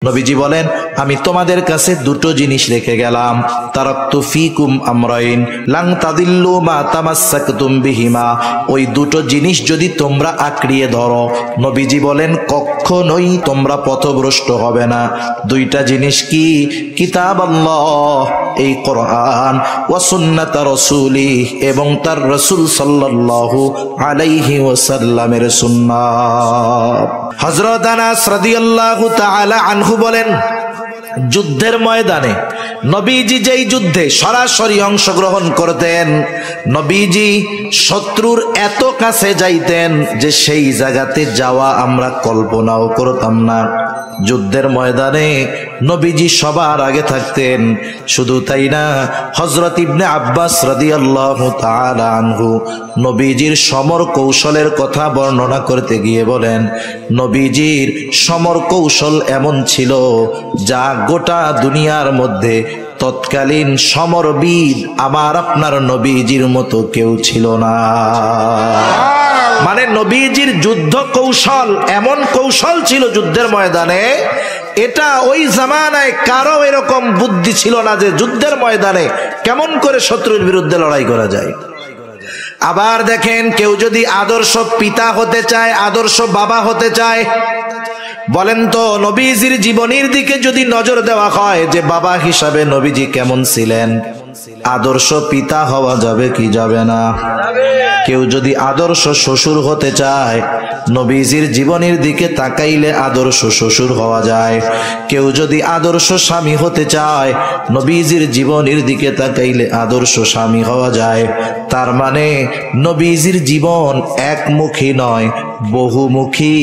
নবীজি বলেন, আমি তোমাদের কাছে দুটো জিনিস রেখে গেলাম। তারাকতু ফিকুম আমরাইন লাং তাদিল্লু মা তামাসসাকতুম বিহিমা। ওই দুটো জিনিস যদি তোমরা আঁকড়িয়ে ধরো, নবীজি বলেন কখনোই তোমরা পথভ্রষ্ট হবে না। দুইটা জিনিস কি? কিতাব আল্লাহ, এই কোরআন, ওয়া সুন্নাত রাসূলিহি, এবং তার রাসূল সাল্লাল্লাহু আলাইহি ওয়াসাল্লামের সুন্নাত। হযরত আনাস রাদিয়াল্লাহু তাআলা আনহু বলেন, যুদ্ধের ময়দানে নবীজি যেই যুদ্ধে সরাসরি অংশগ্রহণ করতেন, নবীজি শত্রুর এত কাছে যাইতেন যে সেই জায়গাতে যাওয়া আমরা কল্পনাও করতাম না। যুদ্ধের ময়দানে নবীজি সবার আগে থাকতেন। শুধু তাই না, হযরত ইবনে আব্বাস রাদিয়াল্লাহু তাআলা আনহু নবীজির সমর কৌশলের কথা বর্ণনা করতে গিয়ে বলেন, নবীজির সমর কৌশল এমন ছিল যা গোটা দুনিয়ার মধ্যে তৎকালীন সমরবিদ আমার আপনার নবীজির মতো কেউ ছিল না। মানে নবীজির যুদ্ধ কৌশল এমন কৌশল ছিল যুদ্ধের ময়দানে, এটা ওই জামানায় কারো এরকম বুদ্ধি ছিল না যে যুদ্ধের ময়দানে কেমন করে শত্রুর বিরুদ্ধে লড়াই করা যায়। আবার দেখেন, কেউ যদি আদর্শ পিতা হতে চায়, আদর্শ বাবা হতে চায়, বলেন তো নবীজির জীবনীর দিকে যদি নজর দেওয়া হয় যে বাবা হিসাবে নবীজি কেমন ছিলেন, আদর্শ পিতা হওয়া যাবে কি যাবে না? কেউ যদি আদর্শ শ্বশুর হতে চায়, নবীজির জীবনীর দিকে তাকাইলে আদর্শ শ্বশুর হওয়া যায়। কেউ যদি আদর্শ স্বামী হতে চায়, নবীজির জীবনীর দিকে তাকাইলে আদর্শ স্বামী হওয়া যায়। তার মানে নবীজির জীবন একমুখী নয়, বহুমুখী,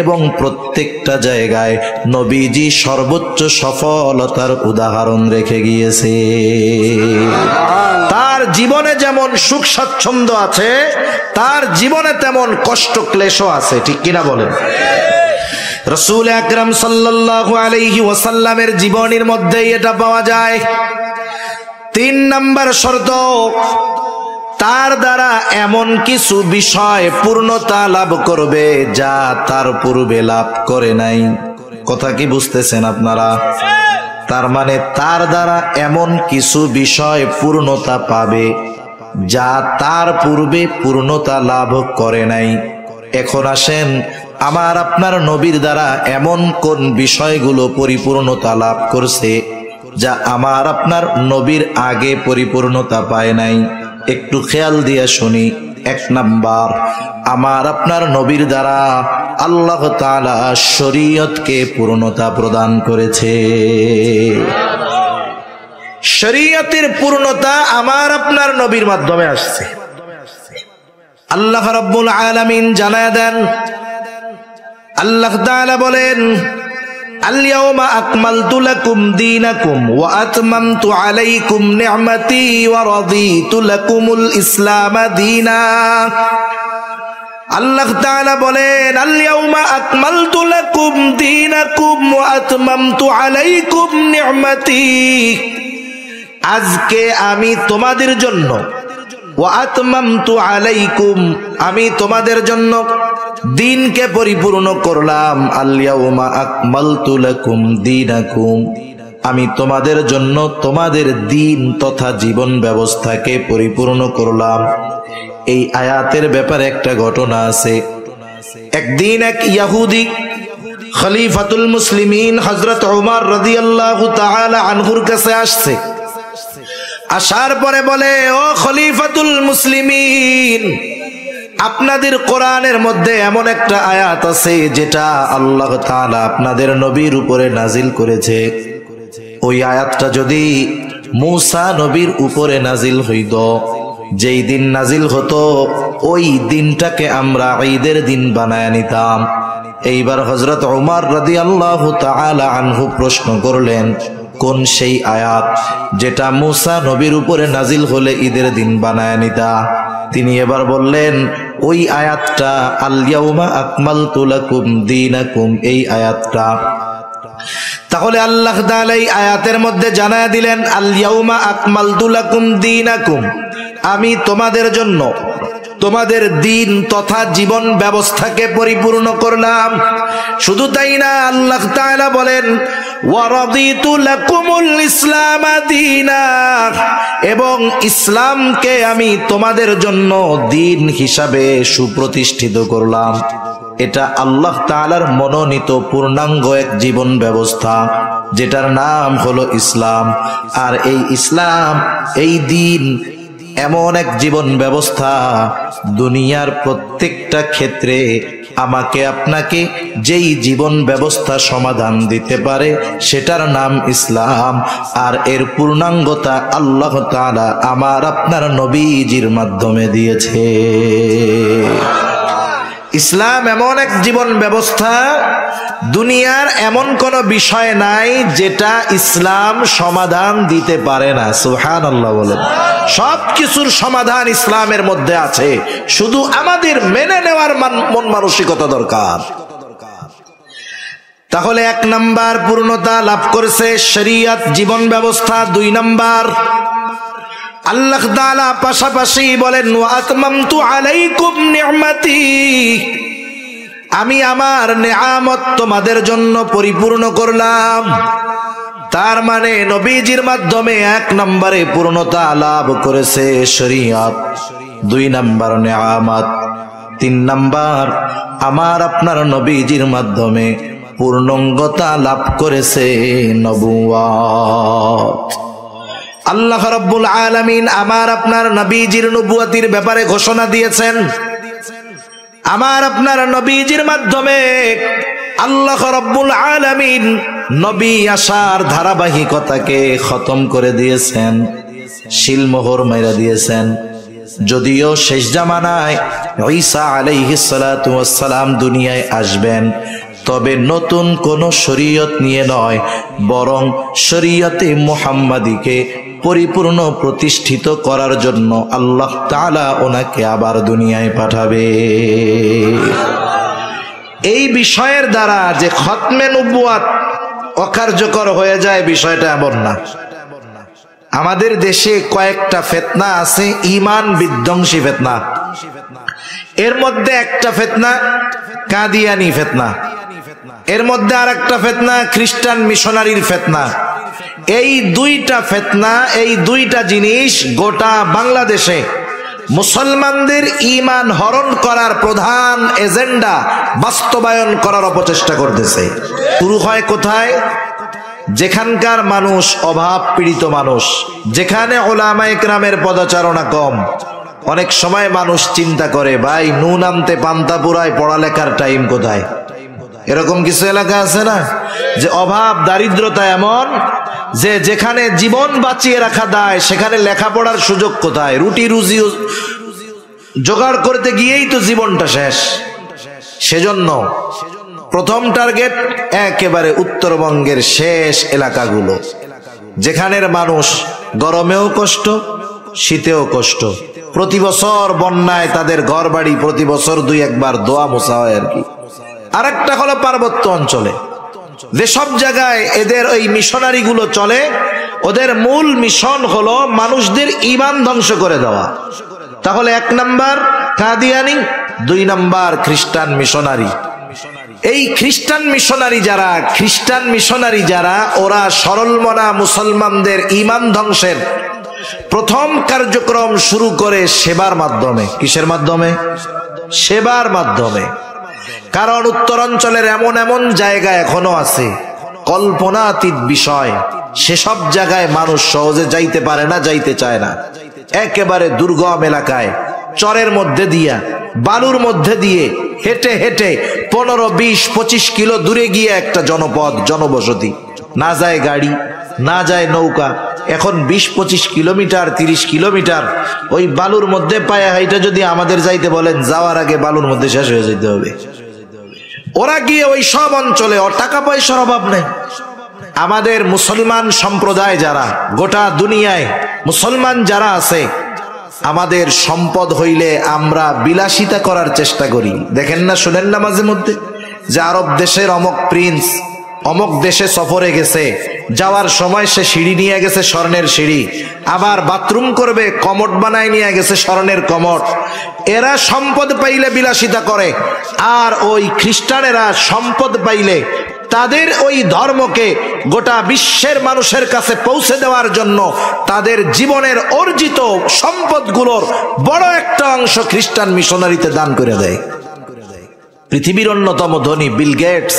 এবং প্রত্যেকটা জায়গায় নবীজি সর্বোচ্চ সফলতার উদাহরণ রেখে গিয়েছে। তার জীবনে যেমন সুখ স্বাচ্ছন্দ্য আছে, তার জীবনে তেমন কষ্ট ক্লেশও আছে, ঠিক কিনা বলেন? রাসূল আকরাম সাল্লাল্লাহু আলাইহি ওয়াসাল্লামের জীবনীর মধ্যেই এটা পাওয়া যায়। 3 নাম্বার শর্ত, তার দ্বারা এমন কিছু বিষয় পূর্ণতা লাভ করবে যা তার পূর্বে লাভ করে নাই। কথা কি বুঝতেছেন আপনারা? তার মানে তার দ্বারা এমন কিছু বিষয় পূর্ণতা পাবে যা তার পূর্বে পূর্ণতা লাভ করে নাই। এখন আসেন, আমার আপনার নবীর দ্বারা এমন কোন বিষয়গুলো পরিপূর্ণতা লাভ করছে যা আমার আপনার নবীর আগে পরিপূর্ণতা পায় নাই? একটু খেয়াল দিয়ে শুনি। 1 নাম্বার, আমার আপনার নবীর দ্বারা আল্লাহ তাআলা শরীয়তকে পূর্ণতা প্রদান করেছে। শরীয়তের পূর্ণতা আমার আপনার নবীর মাধ্যমে আসছে। আল্লাহ রাব্বুল আলামিন জানায় দেন, আল্লাহ তাআলা বলেন, আল-ইয়াওমা আকমালতু লাকুম দীনাকুম ওয়া আতমামতু আলাইকুম নি'মাতি ওয়া রাদিতু লাকুমুল ইসলাম দীনা। আল্লাহ তাআলা বলেন, আল-ইয়াওমা আকমালতু লাকুম দীনাকুম ওয়া আতমামতু আলাইকুম নি'মাতি। আজকে আমি তোমাদের জন্য, ওয়া আতমামতু আলাইকুম, আমি তোমাদের জন্য দিনকে পরিপূর্ণ করলাম। আল-ইয়াওমা আকমালতু লাকুম দীনাকুম, আমি তোমাদের জন্য তোমাদের দিন তথা জীবন ব্যবস্থাকে পরিপূর্ণ করলাম। এই আয়াতের ব্যাপারে একটা ঘটনা আছে। একদিন এক ইহুদি খলিফাতুল মুসলিমিন হযরত ওমর রাদিয়াল্লাহু তাআলা আনহুর কাছে আসছে। আসার পরে বলে, ও খলিফাতুল মুসলিমিন, আপনাদের কোরআনের মধ্যে এমন একটা আয়াত আছে যেটা আল্লাহ তাআলা আপনাদের নবীর উপরে নাজিল করেছে। ওই আয়াতটা যদি মূসা নবীর উপরে নাজিল হইত, যেই দিন নাজিল হতো ওই দিনটাকে আমরা ঈদের দিন বানায় নিতাম। এইবার হযরত ওমর রাদিয়াল্লাহু তাআলা আনহু প্রশ্ন করলেন, কোন সেই আয়াত যেটা মূসা নবীর উপরে নাজিল হলে ঈদের দিন বানায় নিতা? তিনি এবার বললেন, ওই আয়াতটা আল-ইয়াওমা আকমালতু লাকুম দীনাকুম, এই আয়াতটা। তাহলে আল্লাহ তাআলা এই আয়াতের মধ্যে জানায় দিলেন, আল-ইয়াওমা আকমালতু লাকুম দীনাকুম, আমি তোমাদের জন্য তোমাদের দিন তথা জীবন ব্যবস্থাকে পরিপূর্ণ করলাম। শুধু তাই না, আল্লাহ তাআলা বলেন, ওয়ারাদিতু লাকুমুল ইসলাম দীনা, এবং ইসলামকে আমি তোমাদের জন্য দিন হিসাবে সুপ্রতিষ্ঠিত করলাম। এটা আল্লাহ তাআলার মনোনীত পূর্ণাঙ্গ এক জীবন ব্যবস্থা, যেটার নাম হলো ইসলাম। আর এই ইসলাম, এই দিন এমন এক জীবন ব্যবস্থা, দুনিয়ার প্রত্যেকটা ক্ষেত্রে আমাকে আপনাকে যেই জীবন ব্যবস্থা সমাধান দিতে পারে সেটার নাম ইসলাম। আর এর পূর্ণাঙ্গতা আল্লাহ তাআলা আমার আপনার নবীজির মাধ্যমে দিয়েছে। ইসলাম এমন এক জীবন ব্যবস্থা, দুনিয়ার এমন কোন বিষয় নাই যেটা ইসলাম সমাধান দিতে পারে না। সুবহানাল্লাহ বলেন। সব কিছুর সমাধান ইসলামের মধ্যে আছে, শুধু আমাদের মেনে নেওয়ার মন মানসিকতা দরকার। তাহলে 1 নাম্বার পূর্ণতা লাভ করেছে শরীয়ত জীবন ব্যবস্থা। 2 নাম্বার আল্লাহ তাআলা পাশাপাশি বলেন ওয়া আতমামতু আলাইকুম নি'মাতি, আমি আমার নেয়ামত তোমাদের জন্য পরিপূর্ণ করলাম। তার মানে নবীজির মাধ্যমে 1 নম্বরে পূর্ণতা লাভ করেছে শরীয়ত, 2 নম্বর নেয়ামত, 3 নম্বর আমার আপনার নবীজির মাধ্যমে পূর্ণাঙ্গতা লাভ করেছে নবুয়ত। আল্লাহ রাব্বুল আলামিন আমার আপনার নবীজির নবুয়তির ব্যাপারে ঘোষণা দিয়েছেন। আমার আপনার নবীজির মাধ্যমে আল্লাহ রাব্বুল আলামিন নবী আসার ধারাবাহিকতাকে খতম করে দিয়েছেন, শিলমোহর মাইরা দিয়েছেন। যদিও শেষ জামানায় ঈসা আলাইহিস সালাতু ওয়াস সালাম দুনিয়ায় আসবেন, তবে নতুন কোন শরীয়ত নিয়ে নয়, বরং শরীয়তে মুহাম্মাদীকে পরিপূর্ণ প্রতিষ্ঠিত করার জন্য আল্লাহ তাআলা ওনাকে আবার দুনিয়ায় পাঠাবে। এই বিষয়ের দ্বারা যে খতমে নবুয়ত অকার্যকর হয়ে যায় বিষয়টা এমন না। আমাদের দেশে কয়েকটা ফিতনা আছে, ঈমান বিধ্বংসী ফিতনা। এর মধ্যে একটা ফিতনা কাদিয়ানি ফিতনা, এর মধ্যে আরেকটা ফিতনা খ্রিস্টান মিশনারির ফিতনা। এই 2টা ফিতনা, এই 2টা জিনিস গোটা বাংলাদেশে মুসলমানদের ঈমান হরণ করার প্রধান এজেন্ডা বাস্তবায়ন করার অপচেষ্টা করতেছে। শুরু হয় কোথায়? যেখানকার মানুষ অভাব পীড়িত মানুষ, যেখানে উলামায়ে কেরামের পদচারণা কম। অনেক সময় মানুষ চিন্তা করে, ভাই নুন আনতে পান্তা পুরায়, পড়ালেখার টাইম কোথায়? এরকম কিছু এলাকা আছে না, যে অভাব দারিদ্রতা এমন যে যেখানে জীবন বাঁচিয়ে রাখা দায় সেখানে লেখাপড়ার সুযোগ কোথায়? রুটি রুজি জোগাড় করতে গিয়েই তো জীবনটা শেষ। সেজন্য প্রথম টার্গেট একেবারে উত্তরবঙ্গের শেষ এলাকাগুলো, যেখানের মানুষ গরমেও কষ্ট, শীতেও কষ্ট। প্রতি বছর বন্যায় তাদের ঘর বাড়ি প্রতি বছর 2-1 বার দোয়া মোছা হয় আর কি। আরেকটা হলো পার্বত্য অঞ্চলে, যেসব জায়গায় এদের ওই মিশনারি গুলো চলে, ওদের মূল মিশন হলো মানুষদের ঈমান ধ্বংস করে দেওয়া। তাহলে 1 নাম্বার কাদিয়ানি, 2 নাম্বার খ্রিস্টান মিশনারি। এই খ্রিস্টান মিশনারি যারা ওরা সরলমনা মুসলমানদের ঈমান ধ্বংসের প্রথম কার্যক্রম শুরু করে সেবার মাধ্যমে। কিসের মাধ্যমে? সেবার মাধ্যমে। কারণ উত্তরাঞ্চলের এমন এমন জায়গা এখনো আছে কল্পনাতীত বিষয়, সেসব জায়গায় মানুষ সহজে যাইতে পারে না, যাইতে চায় না। একেবারে দুর্গম এলাকায় চরের মধ্যে দিয়া, বালুর মধ্যে দিয়ে হেঁটে হেঁটে 15-20-25 কিলো দূরে গিয়ে একটা জনপদ, জনবসতি। না যায় গাড়ি, না যায় নৌকা। এখন 20-25 কিলোমিটার, 30 কিলোমিটার ওই বালুর মধ্যে পায়ে হাইটা যদি আমাদের যাইতে বলেন, যাওয়ার আগে বালুর মধ্যে শেষ হয়ে যেতে হবে। ওরা গিয়ে ওই সব অঞ্চলে, ওর টাকা পয়সার অভাব নেই। আমাদের মুসলমান সম্প্রদায় যারা, গোটা দুনিয়ায় মুসলমান যারা আছে, আমাদের সম্পদ হইলে আমরা বিলাসিতা করার চেষ্টা করি। দেখেন না, শুনেন না মাঝে মধ্যে যে আরব দেশের অমক প্রিন্স অমক দেশে সফরে গেছে, যাওয়ার সময় সে সিঁড়ি নিয়ে গেছে, স্বর্ণের সিঁড়ি। আবার বাথরুম করবে, কমোড বানায় নিয়ে গেছে, স্বর্ণের কমোড। এরা সম্পদ পাইলে বিলাসিতা করে, আর ওই খ্রিস্টানেরা সম্পদ পাইলে তাদের ওই ধর্মকে গোটা বিশ্বের মানুষের কাছে পৌঁছে দেওয়ার জন্য তাদের জীবনের অর্জিত সম্পদগুলোর বড় একটা অংশ খ্রিস্টান মিশনারিতে দান করে দেয়। পৃথিবীর অন্যতম ধনী বিল গেটস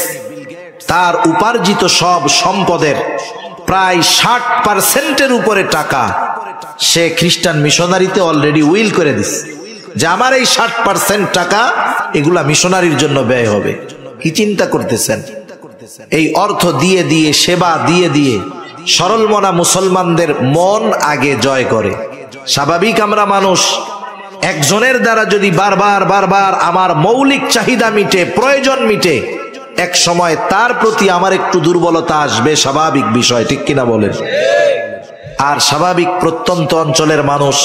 তার উপার্জিত সব সম্পদের প্রায় 60% উপরে টাকা সে খ্রিস্টান মিশনারিতে অলরেডি উইল করে দিচ্ছে যে আমার এই 60% টাকা এগুলা মিশনারির জন্য ব্যয় হবে। কি চিন্তা করতেছেন? এই অর্থ দিয়ে দিয়ে, সেবা দিয়ে দিয়ে সরল মনা মুসলমানদের মন আগে জয় করে। স্বাভাবিক আমরা মানুষ, একজনের দ্বারা যদি বারবার বারবার আমার মৌলিক চাহিদা মিটে, প্রয়োজন মিটে, এক সময় তার প্রতি আমার একটু দুর্বলতা আসবে, স্বাভাবিক বিষয়, ঠিক কিনা বলেন? আর স্বাভাবিক প্রত্যন্ত অঞ্চলের মানুষ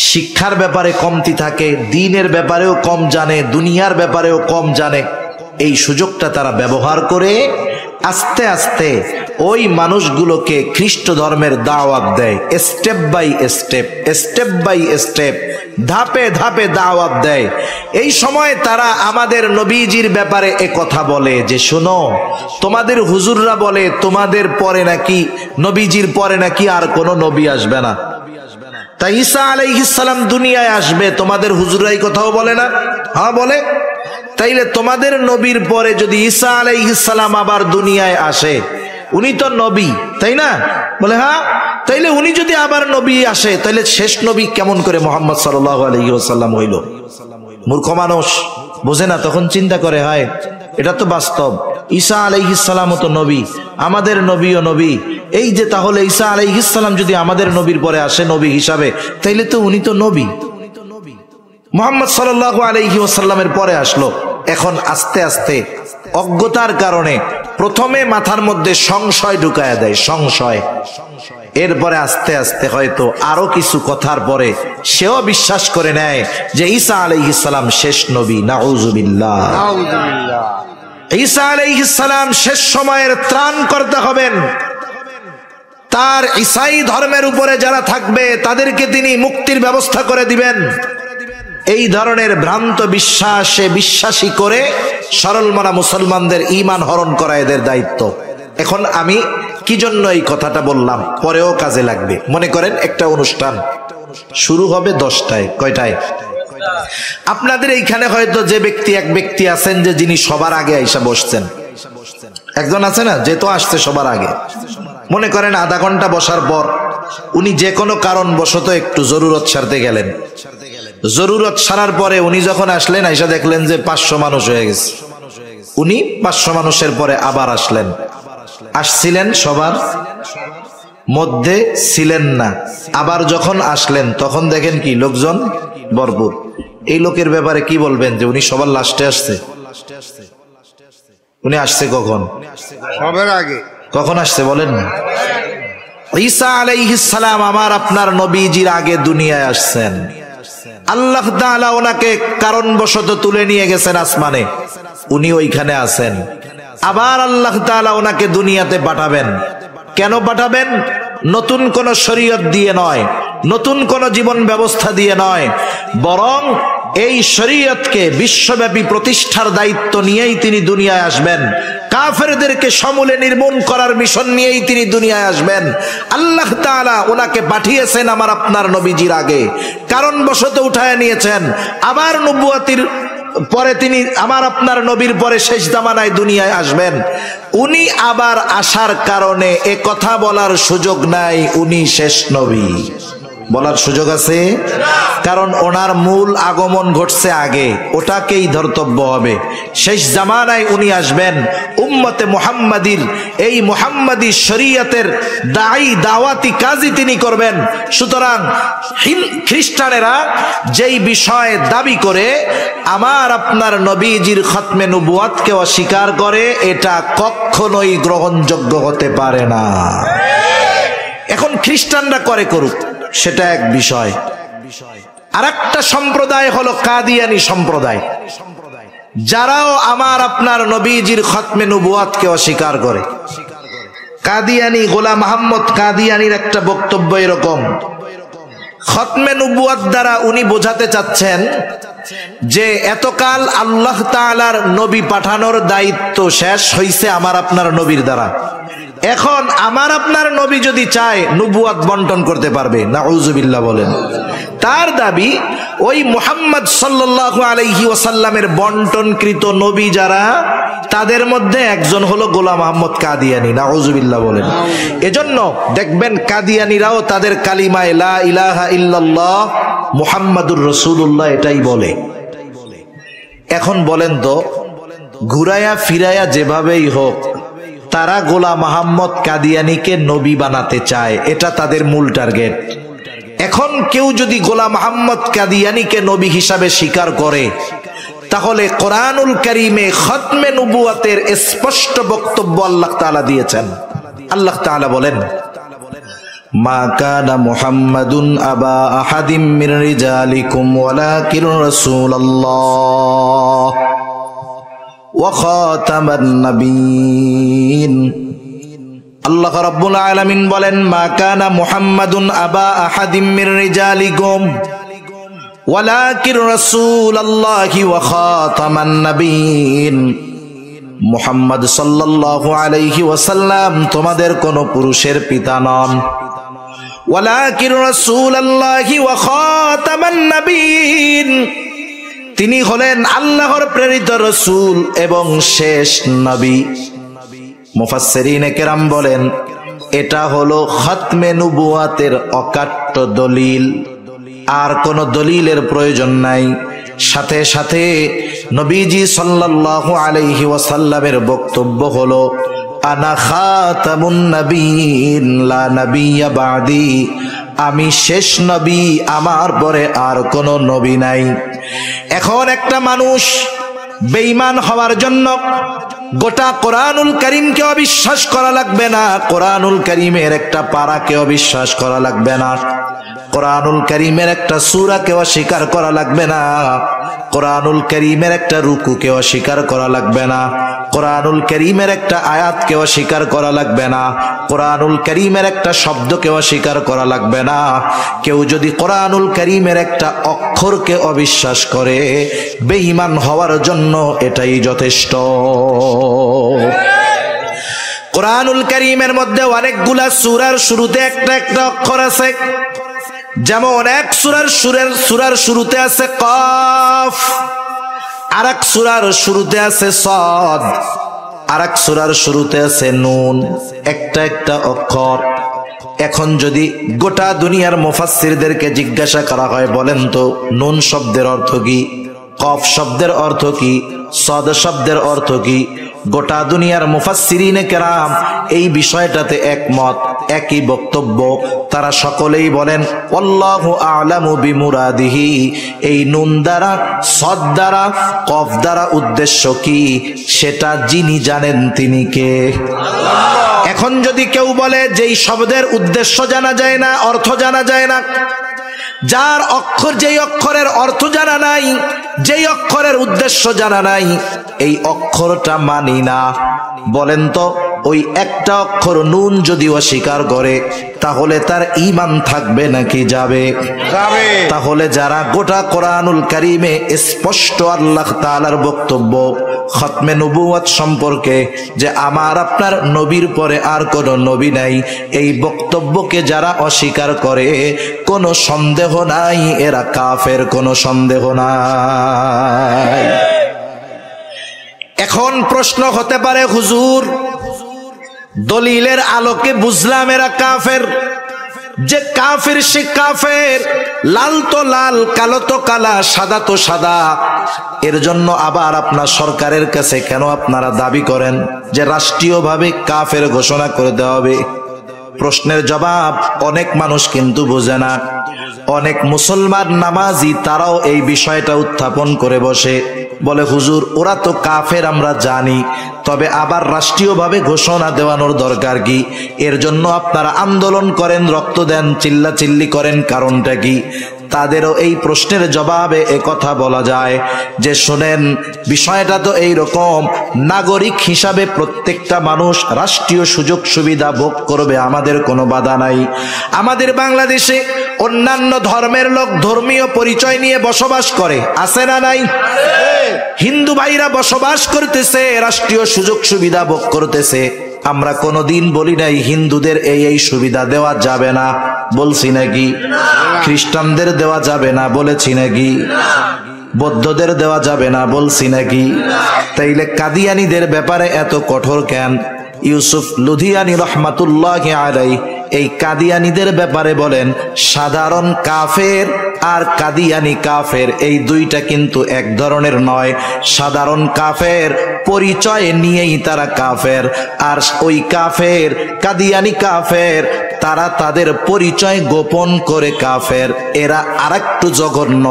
শিক্ষার ব্যাপারে কমতি থাকে, দ্বীনের ব্যাপারেও কম জানে, দুনিয়ার ব্যাপারেও কম জানে। এই সুযোগটা তারা ব্যবহার করে আস্তে আস্তে ওই মানুষগুলোকে খ্রিস্ট ধর্মের দাওয়াত দেয়। Step by step, step by step, ধাপে ধাপে দাওয়াত দেয়। এই সময় তারা আমাদের নবীজির ব্যাপারে এ কথা বলে যে শোনো, তোমাদের হুজুররা বলে তোমাদের পরে নাকি, নবীজির পরে নাকি আর কোনো নবী আসবে না, তাই ঈসা আলাইহিস সালাম দুনিয়ায় আসবে, তোমাদের হুজুররাই কথাও বলে না? হ্যাঁ বলে। তাইলে তোমাদের নবীর পরে যদি ঈসা আলাইহিস সালাম আবার দুনিয়ায় আসে, উনি তো নবী, তাই না? বলে হ্যাঁ। তাইলে উনি যদি আবার নবী আসে, তাইলে শেষ নবী কেমন করে মুহাম্মদ সাল্লাল্লাহু আলাইহি ওয়াসাল্লাম হইল? মূর্খ মানুষ বোঝে না, তখন চিন্তা করে হয় এটা তো বাস্তব, ঈসা আলাইহিস সালামও তো নবী, আমাদের নবীও নবী। এই যে তাহলে ঈসা আলাইহিস সালাম যদি আমাদের নবীর পরে আসে নবী হিসাবে, তাইলে তো উনি তো নবী। মুহাম্মদ সাল্লাল্লাহু আলাইহি ওয়াসাল্লামের পরে আসলো। এখন আস্তে আস্তে অজ্ঞতার কারণে প্রথমে মাথার মধ্যে সংশয় ঢুকায়া দেয়, সংশয়। এরপরে আস্তে আস্তে হয়তো আরো কিছু কথার পরে সেও বিশ্বাস করে নেয় যে ঈসা আলাইহিস সালাম শেষ নবী। নাউযুবিল্লাহ। ঈসা আলাইহিস সালাম শেষ সময়ের ত্রাণ করতে হবেন। তার ঈসাই ধর্মের উপরে যারা থাকবে তাদেরকে তিনি মুক্তির ব্যবস্থা করে দিবেন। এই ধরনের ভ্রান্ত বিশ্বাসে বিশ্বাসী করে সরল মনা মুসলমানদের ঈমান হরণ করা এদের দায়িত্ব। এখন আমি কি জন্য এই কথাটা বললাম, পরেও কাজে লাগবে। মনে করেন একটা অনুষ্ঠান শুরু হবে 10টায়, কয়টায়? আপনাদের এইখানে হয়তো যে ব্যক্তি, এক ব্যক্তি আছেন যে যিনি সবার আগে আইসা বসছেন, একজন আছে না যে তো আসছে সবার আগে। মনে করেন আধা ঘন্টা বসার পর উনি যে কোনো কারণ বশত একটু জরুরত সারতে গেলেন। জরুরত সারার পরে উনি যখন আসলেন, আইসা দেখলেন যে 500 মানুষ হয়ে গেছে। উনি 500 মানুষের পরে আবার আসলেন। আসছিলেন সবার মধ্যে ছিলেন না, আবার যখন আসলেন তখন দেখেন কি লোকজন ভরপুর। এই লোকের ব্যাপারে কি বলবেন যে উনি সবার লাস্টে আসছে? উনি আসছে কখন? সবার আগে। কখন আসছে বলেন না? ঈসা আলাইহিস সালাম আমার আপনার নবীজির আগে দুনিয়ায় আসছেন। আল্লাহ তাআলা ওনাকে কারণবশত তুলে নিয়ে গেছেন আসমানে, উনি ওইখানে আছেন। আবার আল্লাহ তাআলা ওনাকে দুনিয়াতে পাঠাবেন। কেন পাঠাবেন? নতুন কোন শরীয়ত দিয়ে নয়, নতুন কোন জীবন ব্যবস্থা দিয়ে নয়, বরং এই শরীয়তকে বিশ্বব্যাপী প্রতিষ্ঠার দায়িত্ব নিয়েই তিনি দুনিয়ায় আসবেন। কাফেরদেরকে সমূলে নির্মূল করার মিশন নিয়েই তিনি দুনিয়ায় আসবেন। আল্লাহ তাআলা ওনাকে পাঠিয়েছেন আমার আপনার নবীজির আগে, কারণবশত উঠায় নিয়েছেন। আবার নবুয়তির পরে তিনি আমার আপনার নবীর পরে শেষ জামানায় দুনিয়ায় আসবেন। উনি আবার আসার কারণে এ কথা বলার সুযোগ নাই উনি শেষ নবী। বলার সুযোগ আছে? কারণ ওনার মূল আগমন ঘটছে আগে, ওটাকেই ধর্তব্য হবে। শেষ জামানায় উনি আসবেন, উম্মতে মুহাম্মাদির এই মুহাম্মাদি শরীয়তের দাওয়াতি কাজই তিনি করবেন। সুতরাং খ্রিস্টানেরা যেই বিষয়ে দাবি করে আমার আপনার নবীজির খতমে নবুয়াতকে অস্বীকার করে, এটা কখনোই গ্রহণযোগ্য হতে পারে না। এখন খ্রিস্টানরা করে করুক, সেটা এক বিষয়। আরেকটা সম্প্রদায় হলো কাদিয়ানি সম্প্রদায়, যারাও আমার আপনার নবীজির খতমে নবুয়াতকে অস্বীকার করে। কাদিয়ানি গোলাম আহমদ কাদিয়ানির একটা বক্তব্য এরকম, খতমে নবুয়ত দ্বারা উনি বোঝাতে চাচ্ছেন যে এতকাল আল্লাহ তাআলার নবী পাঠানোর দায়িত্ব শেষ হইছে আমার আপনার নবীর দ্বারা। এখন আমার আপনার নবী যদি চায় নবুয়ত বন্টন করতে পারবে, নাউযুবিল্লাহ বলেন। তার দাবি ওই মুহাম্মদ সাল্লাল্লাহু আলাইহি ওয়াসাল্লামের বন্টনকৃত নবী যারা, তাদের মধ্যে একজন হলো গোলাম আহমদ কাদিয়ানী, নাউযুবিল্লাহ বলেন। এজন্য দেখবেন কাদিয়ানীরাও তাদের কালিমায়ে লা ইলাহা ইল্লাল্লাহ মুহাম্মাদুর রাসূলুল্লাহ এটাই বলে। এখন বলেন তো, ঘুরায়া ফিরায়া যেভাবেই হোক তারা গোলাম আহমদ কাদিয়ানীকে নবী বানাতে চায়, এটা তাদের মূল টার্গেট। এখন কেউ যদি গোলাম আহমদ কাদিয়ানীকে নবী হিসাবে স্বীকার করে, তাহলে কোরআনুল কারীমে খতমে নবুয়তের স্পষ্ট বক্তব্য আল্লাহ তাআলা দিয়েছেন। আল্লাহ তাআলা বলেন, মা কানা মুহাম্মাদুন আবা আহাদিম মির রিজালিকুম ওয়ালাকিন রাসূলুল্লাহ ওয়া খাতামান নাবিয়্যিন। আল্লাহ রাব্বুল আলামিন বলেন, মা কানা মুহাম্মাদুন আবা আহাদিম মির রিজালিকুম ওয়ালাকিন রাসূলুল্লাহি ওয়া খাতামান নাবিয়্যিন। মুহাম্মদ সাল্লাল্লাহু আলাইহি ওয়াসাল্লাম তোমাদের কোন পুরুষের পিতা নন। ওয়ালাকিন রাসূলুল্লাহি ওয়া খাতামান নাবিয়্যিন, তিনি হলেন আল্লাহর প্রেরিত রাসূল এবং শেষ নবী। মুফাসসিরিনে কেরাম বলেন, এটা হলো খতমে নবুয়তের অকাট্য দলিল, আর কোন দলিলের প্রয়োজন নাই। সাথে সাথে নবীজি সাল্লাল্লাহু আলাইহি ওয়াসাল্লামের বক্তব্য হলো, আনা খাতামুন নবিয়্যিন লা নাবিয়্যা বাদি, আমি শেষ নবী, আমার পরে আর কোন নবী নাই। এখন একটা মানুষ বেঈমান হওয়ার জন্য গোটা কোরআনুল কারীমকে অবিশ্বাস করা লাগবে না, কোরআনুল কারীমের একটা পারাকে অবিশ্বাস করা লাগবে না, কোরআনুল কারীমের একটা সূরাকে অস্বীকার করা লাগবে না, কোরআনুল কারীমের একটা রুকুকে অস্বীকার করা লাগবে না, কোরআনুল কারীমের একটা আয়াতকে অস্বীকার করা লাগবে না, কোরআনুল কারীমের একটা শব্দকে অস্বীকার করা লাগবে না। কেউ যদি কোরআনুল কারীমের একটা অক্ষরকে অবিশ্বাস করে, বেঈমান হওয়ার জন্য এটাই যথেষ্ট। কোরআনুল কারীমের মধ্যে অনেকগুলা সূরার শুরুতে একটা একটা অক্ষর আছে। যেমন এক সূরার শুরুতে আছে কফ, আরেক সূরার শুরুতে আছে সাদ, আরেক সূরার শুরুতে আছে নুন, একটা একটা অক্ষর। এখন যদি গোটা দুনিয়ার মুফাসসিরদেরকে জিজ্ঞাসা করা হয়, বলেন তো নুন শব্দের অর্থ কি, কফ শব্দের অর্থ কি, সাদ শব্দের অর্থ কি, গোটা দুনিয়ার মুফাসসিরিনে কেরাম এই বিষয়টাতে একমত, একই বক্তব্য। তারা সকলেই বলেন, আল্লাহু আ'লামু বিমুরাদিহি, এই নুন দ্বারা, সাদ দ্বারা, কফ দ্বারা উদ্দেশ্য কি সেটা যিনি জানেন তিনি কে? আল্লাহ। এখন যদি কেউ বলে যেই শব্দের উদ্দেশ্য জানা যায় না, অর্থ জানা যায় না, যার অক্ষর, যেই অক্ষরের অর্থ জানা নাই, যেই অক্ষরের উদ্দেশ্য জানা নাই, এই অক্ষরটা মানি না, বলেন তো ওই একটা অক্ষর নুন যদি অস্বীকার করে, তাহলে তার ঈমান থাকবে নাকি যাবে? যাবে। তাহলে যারা গোটা কোরআনুল কারীমে স্পষ্ট আল্লাহ তাআলার বক্তব্য খতমে নবুয়ত সম্পর্কে যে আমার আপনার নবীর পরে আর কোন নবী নাই, এই বক্তব্যকে যারা অস্বীকার করে, কোনো সন্দেহ নাই এরা কাফের, কোনো সন্দেহ নাই। এখন প্রশ্ন হতে পারে, হুজুর দলিলের আলোকে বুঝলাম এরা কাফের, যে কাফের সে কাফের, লাল তো লাল, কালো তো কালা, সাদা তো সাদা, এর জন্য আবার আপনার সরকারের কাছে কেন আপনারা দাবি করেন যে রাষ্ট্রীয়ভাবে কাফের ঘোষণা করে দেওয়া হবে? প্রশ্নের জবাব অনেক মানুষ কিন্তু বোঝে না। অনেক মুসলমান নামাজি তারাও এই বিষয়টা উত্থাপন করে বসে, বলে হুজুর ওরা তো কাফের আমরা জানি, তবে আবার রাষ্ট্রীয়ভাবে ঘোষণা দেওয়ানোর দরকার কি? এর জন্য আপনারা আন্দোলন করেন, রক্ত দেন, চিল্লাচিল্লি করেন, কারণটা কি? তাদেরও এই প্রশ্নের জবাবে একথা বলা যায় যে শোনেন, বিষয়টা তো এই রকম, নাগরিক হিসাবে প্রত্যেকটা মানুষ রাষ্ট্রীয় সুযোগ সুবিধা ভোগ করবে, আমাদের কোনো বাধা নাই। আমাদের বাংলাদেশে অন্যান্য ধর্মের লোক ধর্মীয় পরিচয় নিয়ে বসবাস করে, আছে না নাই? হিন্দু ভাইরা বসবাস করতেছে, রাষ্ট্রীয় সুযোগ সুবিধা ভোগ করতেছে। আমরা কোনোদিন বলি নাই হিন্দুদের এই সুবিধা দেওয়া যাবে না, বলছি নাকি? খ্রিস্টানদের দেওয়া যাবে না, বলেছি নাকি? বৌদ্ধদের দেওয়া যাবে না, বলছি নাকি? তাইলে কাদিয়ানীদের ব্যাপারে এত কঠোর কেন? ইউসুফ লুধিয়ানী রহমাতুল্লাহি আলাইহি এই কাদিয়ানীদের ব্যাপারে বলেন, সাধারণ কাফের আর কাদিয়ানী কাফের এই দুইটা কিন্তু এক ধরনের নয়। সাধারণ কাফের পরিচয় নিয়েই তারা কাফের, আর ওই কাফের কাদিয়ানী কাফের তারা তাদের পরিচয় গোপন করে কাফের। এরা আরেকটু জঘন্য,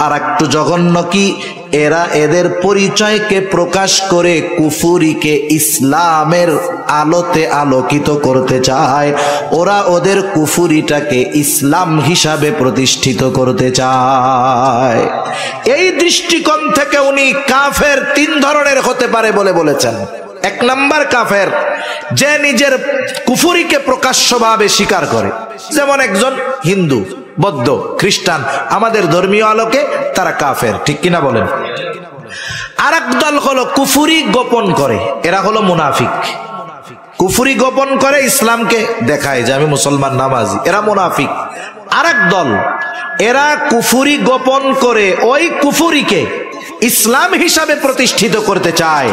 আরেকটু জঘন্য কি? এরা এদের পরিচয়কে প্রকাশ করে কুফুরিকে ইসলামের আলোতে আলোকিত করতে চায়। ওরা ওদের কুফুরিটাকে ইসলাম হিসাবে প্রতিষ্ঠিত করতে চায়। এই দৃষ্টিকোণ থেকে উনি কাফের তিন ধরনের হতে পারে বলে বলেছেন। এক নাম্বার কাফের, যে নিজের কুফুরিকে প্রকাশ্যভাবে স্বীকার করে, যেমন একজন হিন্দু, বৌদ্ধ, খ্রিস্টান, আমাদের ধর্মীয় আলোকে তারা কাফের, ঠিক কিনা বলেন? আর এক দল হলো কুফুরি গোপন করে, এরা হলো মুনাফিক। কুফুরি গোপন করে ইসলামকে দেখায় যে আমি মুসলমান, নামাজি, এরা মুনাফিক। আর এক দল, এরা কুফুরি গোপন করে ওই কুফুরিকে ইসলাম হিসাবে প্রতিষ্ঠিত করতে চায়।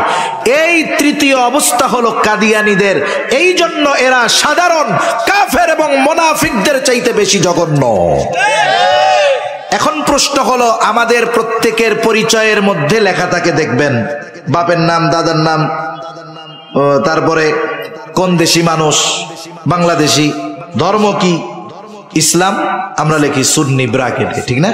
এই তৃতীয় অবস্থা হলো কাদিয়ানীদের। এই জন্য এরা সাধারণ কাফের এবং মুনাফিকদের চাইতে বেশি জঘন্য। এখন প্রশ্ন হলো, আমাদের প্রত্যেকের পরিচয়ের মধ্যে লেখা থাকে, দেখবেন বাপের নাম, দাদার নাম, তারপরে কোন দেশি মানুষ, বাংলাদেশি, ধর্ম কি, ইসলাম, আমরা লিখি সুন্নি ব্রাকেটে, ঠিক না?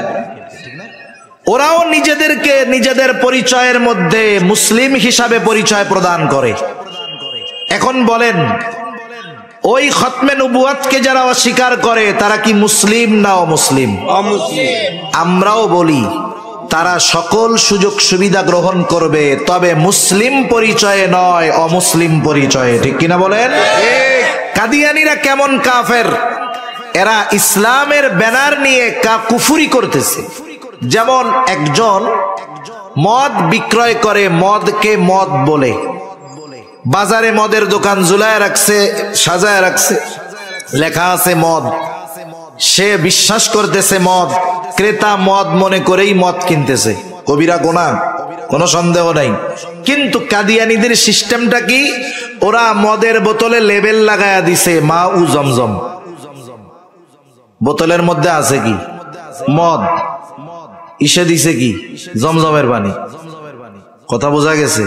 ওরাও নিজেদেরকে নিজেদের পরিচয়ের মধ্যে মুসলিম হিসাবে পরিচয় প্রদান করে। এখন বলেন, ওই খতমে নবুয়াতকে যারা অস্বীকার করে তারা কি মুসলিম না অমুসলিম? আমরাও বলি তারা সকল সুযোগ সুবিধা গ্রহণ করবে, তবে মুসলিম পরিচয়ে নয়, অমুসলিম পরিচয়ে, ঠিক কিনা বলেন? কাদিয়ানীরা কেমন কাফের? এরা ইসলামের ব্যানার নিয়ে কুফুরি করতেছে। যেমন একজন মদ বিক্রয় করে, মদকে মদ বলে, বাজারে মদের দোকান ঝুলায় রাখছে, সাজায় রাখছে, লেখা আছে মদ। সে বিশ্বাস করতেছে মদ, ক্রেতা মদ মনে করেই মদ কিনতেছে, কবিরা গুনাহ, কোনো সন্দেহ নাই। কিন্তু কাদিয়ানীদের সিস্টেমটা কি? ওরা মদের বোতলে লেবেল লাগায়া দিছে মা উ জমজম। বোতলের মধ্যে আছে কি? মদ। ইসে দিছে কি? জমজমের পানি। কথা বোঝা গেছে?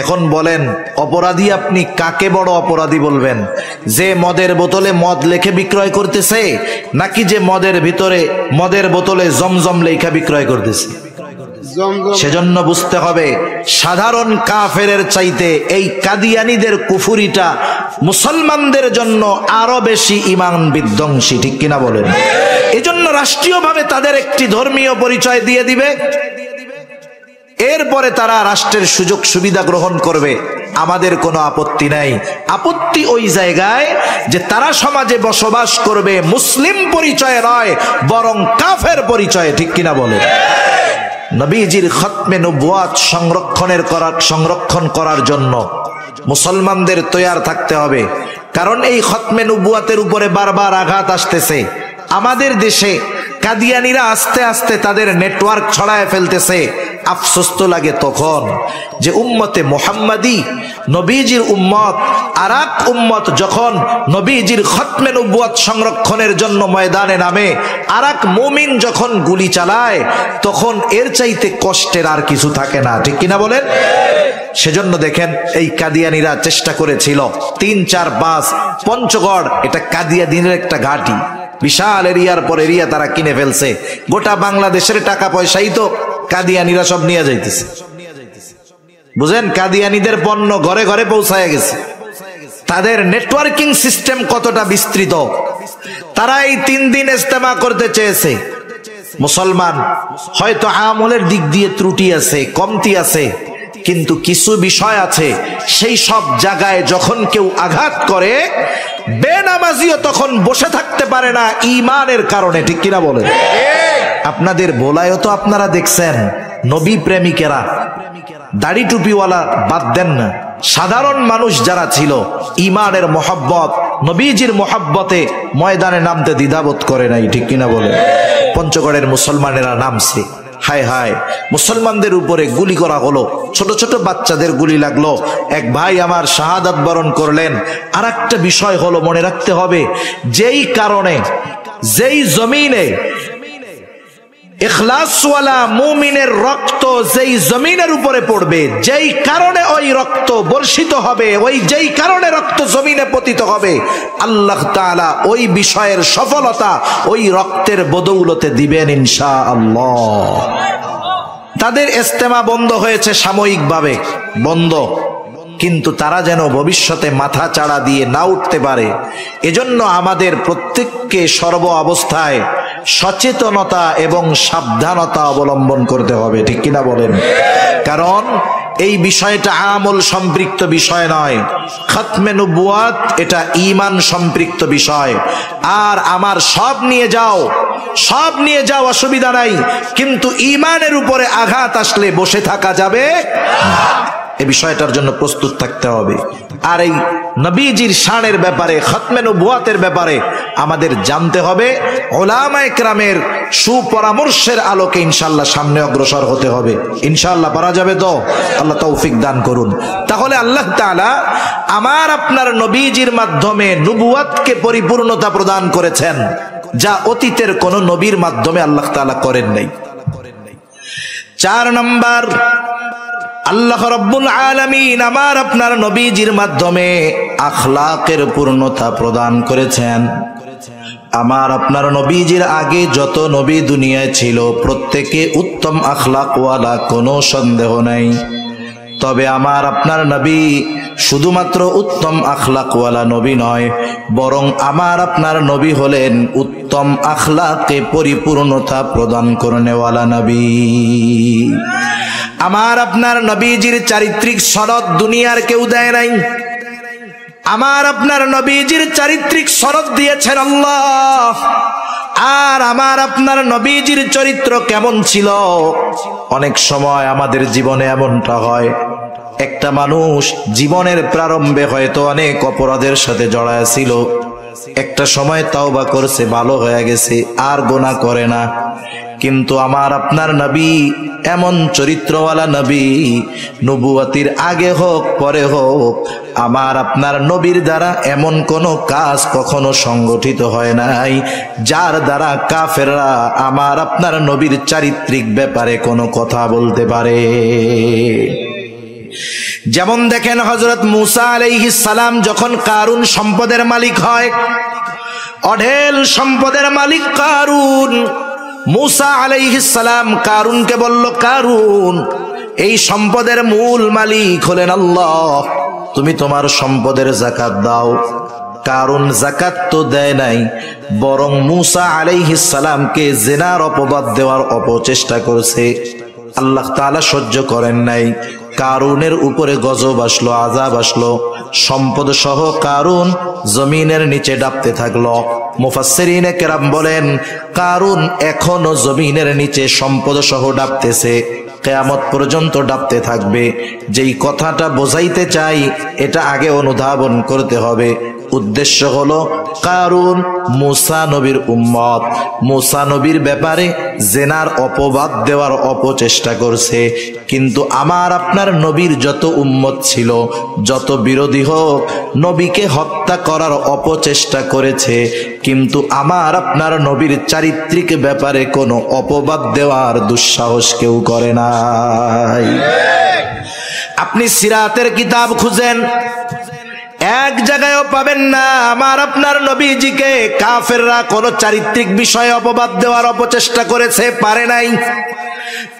এখন বলেন, অপরাধী আপনি কাকে বড় অপরাধী বলবেন? যে মদের বোতলে মদ লেখে বিক্রয় করতেছে, নাকি যে মদের বোতলে জমজম লেখা বিক্রয় করতেছে? সেজন্য বুঝতে হবে, সাধারণ কাফেরের চাইতে এই কাদিয়ানীদের কুফুরিটা মুসলমানদের জন্য আরো বেশি ঈমান বিধ্বংসী, ঠিক কিনা বলেন? এজন্য রাষ্ট্রীয়ভাবে তাদের একটি ধর্মীয় পরিচয় দিয়ে দিবে, এরপরে তারা রাষ্ট্রের সুযোগ সুবিধা গ্রহণ করবে। আমাদের কোনো আপত্তি নাই। আপত্তি ওই জায়গায় যে তারা সমাজে বসবাস করবে মুসলিম পরিচয়ে নয়, বরং কাফের পরিচয়ে, ঠিক কিনা বলে? নবীজির খতমে নবুয়াত সংরক্ষণ করার জন্য মুসলমানদের তৈয়ার থাকতে হবে। কারণ এই খতমে নবুয়াতের উপরে বারবার আঘাত আসতেছে। আমাদের দেশে কাদিয়ানীরা আস্তে আস্তে তাদের নেটওয়ার্ক ছড়ায় ফেলতেছে। আফসোস তো লাগে তখন যে উম্মতে মুহাম্মাদি, নবীজির উম্মত, আর এক উম্মত যখন নবীজির খতমে নবুয়াত সংরক্ষণের জন্য ময়দানে নামে, আর এক মুমিন যখন গুলি চালায়, তখন এর চাইতে কষ্টের আর কিছু থাকে না, ঠিক কিনা বলেন? সেজন্য দেখেন, এই কাদিয়ানীরা চেষ্টা করেছিল ৩, ৪, ৫ পঞ্চগড়, এটা কাদিয়ানীদের একটা ঘাঁটি, বিশাল এরিয়ার পর এরিয়া তারা কিনে ফেলছে। গোটা বাংলাদেশের টাকা পয়সাই তো কাদিয়ানীরা সব নিয়ে যাইতেছে। বুঝেন, কাদিয়ানীদের পণ্য ঘরে ঘরে পৌঁছায় গেছে। তাদের নেটওয়ার্কিং সিস্টেম কতটা বিস্তৃত। তারা এই ৩ দিন ইজতেমা করতে চেয়েছে। মুসলমান হয়তো আমলের দিক দিয়ে ত্রুটি আছে, কমতি আছে, কিন্তু কিছু বিষয় আছে সেই সব জায়গায় যখন কেউ আঘাত করে বেনামাজিও তখন বসে থাকতে পারে না ঈমানের কারণে, ঠিক কিনা বলেন? আপনাদের বোলায়ও তো আপনারা দেখছেন নবী প্রেমিকেরা, দাড়ি টুপিওয়ালা বাদ দেন না, সাধারণ মানুষ যারা ছিল ঈমানের মোহাব্বত, নবীজির মোহাব্বতে ময়দানে নামতে দ্বিধাবোধ করে নাই, ঠিক কিনা বলেন? পঞ্চগড়ের মুসলমানেরা নামছে, হায় হায় মুসলমানদের উপরে গুলি করা হলো, ছোট ছোট বাচ্চাদের গুলি লাগলো, এক ভাই আমার শাহাদাত বরণ করলেন। আর একটা বিষয় হলো মনে রাখতে হবে, যেই কারণে যেই জমিনে ইখলাসওয়ালা মুমিনের রক্ত যেই জমিনের উপরে পড়বে, যেই কারণে ওই রক্ত বর্ষিত হবে, ওই যেই কারণে রক্ত জমিনে পতিত হবে, আল্লাহ তাআলা ওই বিষয়ের সফলতা ওই রক্তের বদৌলতে দিবেন ইনশাআল্লাহ। তাদের ইস্তেমা বন্ধ হয়েছে সাময়িকভাবে বন্ধ, কিন্তু তারা যেন ভবিষ্যতে মাথা চাড়া দিয়ে না উঠতে পারে, এজন্য আমাদের প্রত্যেককে সর্ব অবস্থায় সচেতনতা এবং সাবধানতা অবলম্বন করতে হবে, ঠিক কিনা বলেন? কারণ এই বিষয়টা আমল সম্পৃক্ত বিষয় নয়, খতমে নবুয়াত এটা ঈমান সম্পৃক্ত বিষয়। আর আমার সব নিয়ে যাও অসুবিধা নাই, কিন্তু ঈমানের উপরে আঘাত আসলে বসে থাকা যাবে না। এই বিষয়টার জন্য প্রস্তুত থাকতে হবে। আর এই নবীজির শানের ব্যাপারে, খতমে নবুয়াতের ব্যাপারে আমাদের জানতে হবে, উলামায়ে কেরামের সুপরামর্শের আলোকে ইনশাআল্লাহ সামনে অগ্রসর হতে হবে। ইনশাআল্লাহ পারা যাবে তো? আল্লাহ তৌফিক দান করুন। তাহলে আল্লাহ তাআলা আমার আপনার নবীজির মাধ্যমে নবুয়াতকে পরিপূর্ণতা প্রদান করেছেন, যা অতীতের কোন নবীর মাধ্যমে আল্লাহ তাআলা করেন নাই। 4 নাম্বার, আল্লাহ রাব্বুল আলামিন আমার আপনার নবীজির মাধ্যমে আখলাকের পূর্ণতা প্রদান করেছেন। আমার আপনার নবীজির আগে যত নবী দুনিয়ায় ছিল প্রত্যেকে উত্তম আখলাকওয়ালা, কোনো সন্দেহ নাই। তবে আমার আপনার নবী শুধুমাত্র উত্তম আখলাকওয়ালা নবী নয়, বরং আমার আপনার নবী হলেন উত্তম আখলাকে পরিপূর্ণতা প্রদান করনেওয়ালা নবী। আমার আপনার নবীজির চারিত্রিক সনদ দুনিয়ার কেউ দেয় নাই। আমার আপনার নবীজির চারিত্রিক সনদ দিয়েছেন আল্লাহ। আর আমার আপনার নবীজির চরিত্র কেমন ছিল? অনেক সময় আমাদের জীবনে এমনটা হয়, একটা মানুষ জীবনের প্রারম্ভে হয়তো অনেক অপরাধের সাথে জড়ায় ছিল, একটা সময় তাওবা করছে, ভালো হয়ে গেছে, আর গুনাহ করে না। কিন্তু আমার আপনার নবী এমন চরিত্রওয়ালা নবী, নবুয়তির আগে হোক পরে হোক, আমার আপনার নবীর দ্বারা এমন কোন কাজ কখনো সংগঠিত হয় নাই যার দ্বারা কাফেররা আমার আপনার নবীর চারিত্রিক ব্যাপারে কোনো কথা বলতে পারে। যেমন দেখেন হযরত মূসা আলাইহিস সালাম যখন কারুন সম্পদের মালিক হয়, অঢেল সম্পদের মালিক কারুন, মূসা আলাইহিস সালাম কারুনকে বলল, কারুন এই সম্পদের মূল মালিক হলেন আল্লাহ, তুমি তোমার সম্পদের যাকাত দাও। কারুন যাকাত তো দেয় নাই, বরং মূসা আলাইহিস সালামকে জিনার অপবাদ দেওয়ার অপচেষ্টা করছে। আল্লাহ তাআলা সহ্য করেন নাই, কারুনের উপরে গজব আসলো, আযাব আসলো, সম্পদ সহ কারুন জমিনের নিচে ডাবতে থাকলো। মুফাসসিরিনে কেরাম বলেন, কারুন এখনো জমিনের নিচে সম্পদ সহ ডাবতেছে, কিয়ামত পর্যন্ত ডাবতে থাকবে। যেই কথাটা বোঝাইতে চাই এটা আগে অনুধাবন করতে হবে। উদ্দেশ্য হলো কারুন মূসা নবীর উম্মত, মূসা নবীর ব্যাপারে জেনার অপবাদ দেওয়ার অপচেষ্টা করছে। কিন্তু আমার আপনার নবীর যত উম্মত ছিল, যত বিরোধী হোক, নবীকে হত্যা করার অপচেষ্টা করেছে, কিন্তু আমার আপনার নবীর চারিত্রিক ব্যাপারে কোনো অপবাদ দেওয়ার দুঃসাহস কেউ করে নাই। আপনি সিরাতের কিতাব খুঁজেন, এক জায়গায়ও পাবেন না আমার আপনার নবীজিকে কাফেররা কোন চারিত্রিক বিষয়ে অপবাদ দেওয়ার অপচেষ্টা করেছে, পারে নাই।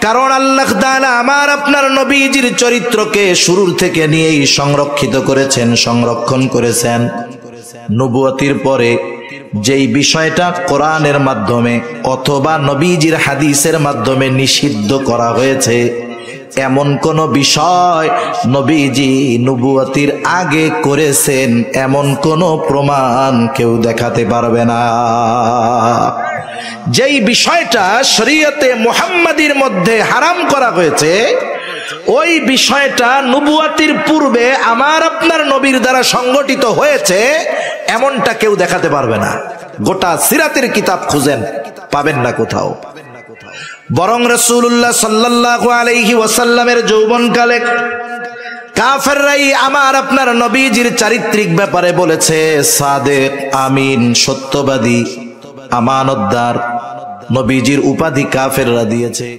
কারণ আল্লাহ তাআলা আমার আপনার নবীজির চরিত্রকে শুরুর থেকে নিয়েই সংরক্ষিত করেছেন, সংরক্ষণ করেছেন। নবুয়তির পরে যেই বিষয়টা কোরআনের মাধ্যমে অথবা নবীজির হাদিসের মাধ্যমে নিষিদ্ধ করা হয়েছে, এমন কোন বিষয় নবীজি নবুয়তির আগে করেছেন এমন কোন প্রমাণ কেউ দেখাতে পারবে না। যেই বিষয়টা শরীয়তে মুহাম্মাদির মধ্যে হারাম করা হয়েছে ওই বিষয়টা নবুয়তির পূর্বে আমার আপনার নবীর দ্বারা সংগঠিত হয়েছে এমনটা কেউ দেখাতে পারবে না। গোটা সিরাতের কিতাব খুঁজেন, পাবেন না কোথাও। বরং রাসূলুল্লাহ সাল্লাল্লাহু আলাইহি ওয়াসাল্লামের যৌবনকালে কাফেররাই আমার আপনার নবীজির চারিত্রিক ব্যাপারে বলেছে সাদেক, আমিন, সত্যবাদী, আমানতদার। নবীজির উপাধি কাফেররা দিয়েছে।